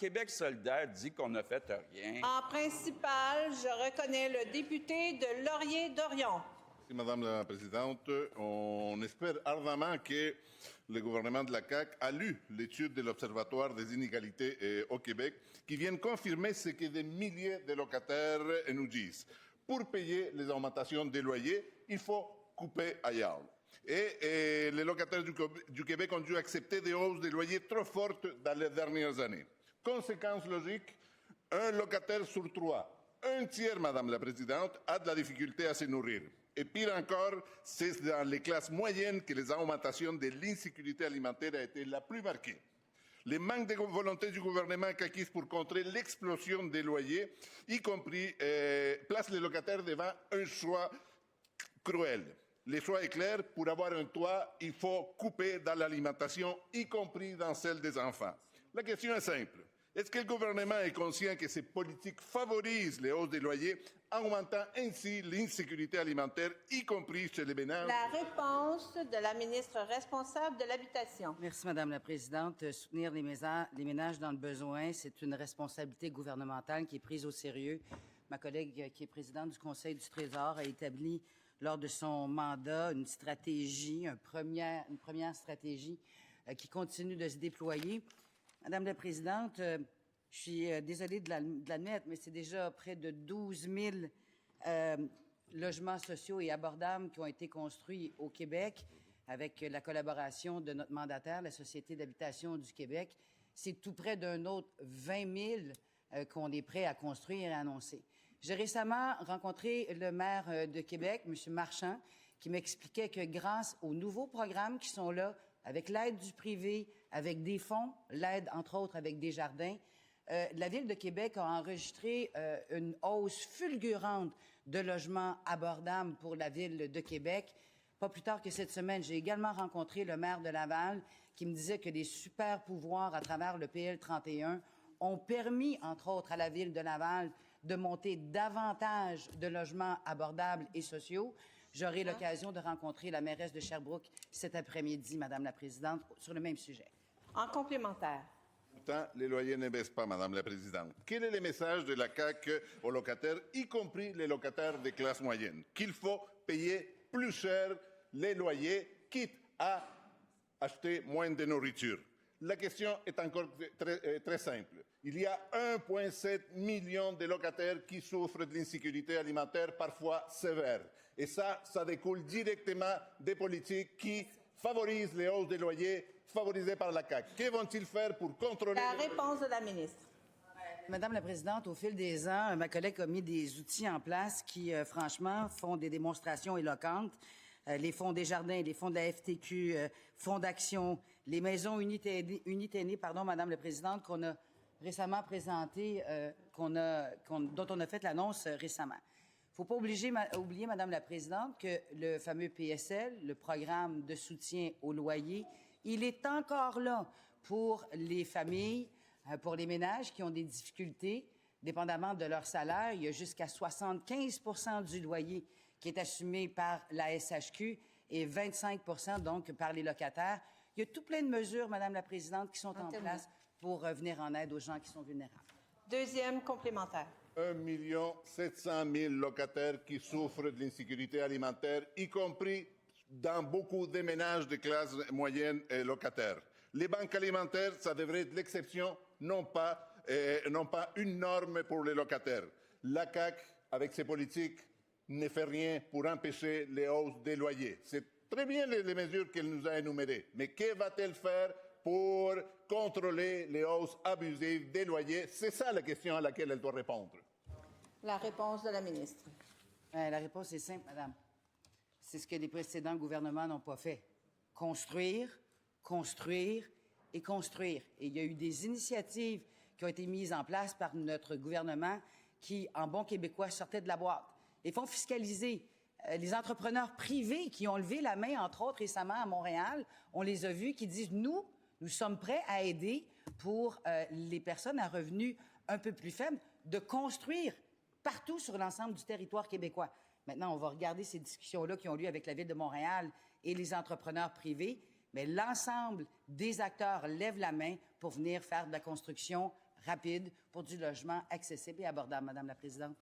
Québec solidaire dit qu'on n'a fait rien. En principal, je reconnais le député de Laurier-Dorion. Merci, Madame la Présidente. On espère ardemment que le gouvernement de la CAQ a lu l'étude de l'Observatoire des inégalités au Québec, qui vient confirmer ce que des milliers de locataires nous disent. Pour payer les augmentations des loyers, il faut couper ailleurs. Et les locataires du Québec ont dû accepter des hausses des loyers trop fortes dans les dernières années. Conséquence logique, un locataire sur trois, un tiers, Madame la Présidente, a de la difficulté à se nourrir. Et pire encore, c'est dans les classes moyennes que les augmentations de l'insécurité alimentaire ont été la plus marquée. Les manques de volonté du gouvernement caquiste pour contrer l'explosion des loyers, y compris, placent les locataires devant un choix cruel. Le choix est clair, pour avoir un toit, il faut couper dans l'alimentation, y compris dans celle des enfants. La question est simple. Est-ce que le gouvernement est conscient que ces politiques favorisent les hausses des loyers, en augmentant ainsi l'insécurité alimentaire, y compris chez les ménages? La réponse de la ministre responsable de l'Habitation. Merci, Madame la Présidente. Soutenir les ménages dans le besoin, c'est une responsabilité gouvernementale qui est prise au sérieux. Ma collègue, qui est présidente du Conseil du Trésor, a établi lors de son mandat une stratégie, une première stratégie qui continue de se déployer. Madame la Présidente, je suis désolée de l'admettre, mais c'est déjà près de 12 000 logements sociaux et abordables qui ont été construits au Québec avec la collaboration de notre mandataire, la Société d'habitation du Québec. C'est tout près d'un autre 20 000 qu'on est prêt à construire et à annoncer. J'ai récemment rencontré le maire de Québec, M. Marchand, qui m'expliquait que grâce aux nouveaux programmes qui sont là, avec l'aide du privé, avec des fonds, l'aide, entre autres, avec Desjardins, la Ville de Québec a enregistré une hausse fulgurante de logements abordables pour la Ville de Québec. Pas plus tard que cette semaine, j'ai également rencontré le maire de Laval qui me disait que des super pouvoirs à travers le PL 31 ont permis, entre autres, à la Ville de Laval de monter davantage de logements abordables et sociaux. J'aurai l'occasion de rencontrer la mairesse de Sherbrooke cet après-midi, Madame la Présidente, sur le même sujet. En complémentaire. Pourtant, les loyers ne baissent pas, Madame la Présidente. Quel est le message de la CAQ aux locataires, y compris les locataires des classes moyennes? Qu'il faut payer plus cher les loyers, quitte à acheter moins de nourriture. La question est encore très simple. Il y a 1,7 million de locataires qui souffrent de l'insécurité alimentaire, parfois sévère. Et ça découle directement des politiques qui favorisent les hausses des loyers favorisées par la CAQ. Que vont-ils faire pour contrôler... La réponse de la ministre. Madame la Présidente, au fil des ans, ma collègue a mis des outils en place qui, franchement, font des démonstrations éloquentes. Les fonds Desjardins, les fonds de la FTQ, fonds d'action, les maisons unités aînées, Madame la Présidente, qu'on a récemment présentées, dont on a fait l'annonce récemment. Il ne faut pas oublier, Madame la Présidente, que le fameux PSL, le programme de soutien au loyer, il est encore là pour les familles, pour les ménages qui ont des difficultés, dépendamment de leur salaire. Il y a jusqu'à 75 du loyer qui est assumé par la SHQ et 25 donc par les locataires. Il y a tout plein de mesures, Madame la Présidente, qui sont en place pour venir en aide aux gens qui sont vulnérables. Deuxième complémentaire. 1 700 000 locataires qui souffrent de l'insécurité alimentaire, y compris dans beaucoup de ménages de classe moyenne et locataires. Les banques alimentaires, ça devrait être l'exception, non pas une norme pour les locataires. La CAQ, avec ses politiques, ne fait rien pour empêcher les hausses des loyers. C'est très bien les mesures qu'elle nous a énumérées, mais que va-t-elle faire pour contrôler les hausses abusives des loyers? C'est ça la question à laquelle elle doit répondre. La réponse de la ministre. La réponse est simple, Madame. C'est ce que les précédents gouvernements n'ont pas fait. Construire, construire et construire. Et il y a eu des initiatives qui ont été mises en place par notre gouvernement qui, en bon québécois, sortaient de la boîte. Les fonds fiscalisés, les entrepreneurs privés qui ont levé la main, entre autres récemment à Montréal, on les a vus qui disent, nous sommes prêts à aider pour les personnes à revenus un peu plus faibles de construire partout sur l'ensemble du territoire québécois. Maintenant, on va regarder ces discussions-là qui ont lieu avec la Ville de Montréal et les entrepreneurs privés, mais l'ensemble des acteurs lèvent la main pour venir faire de la construction rapide pour du logement accessible et abordable, Madame la Présidente.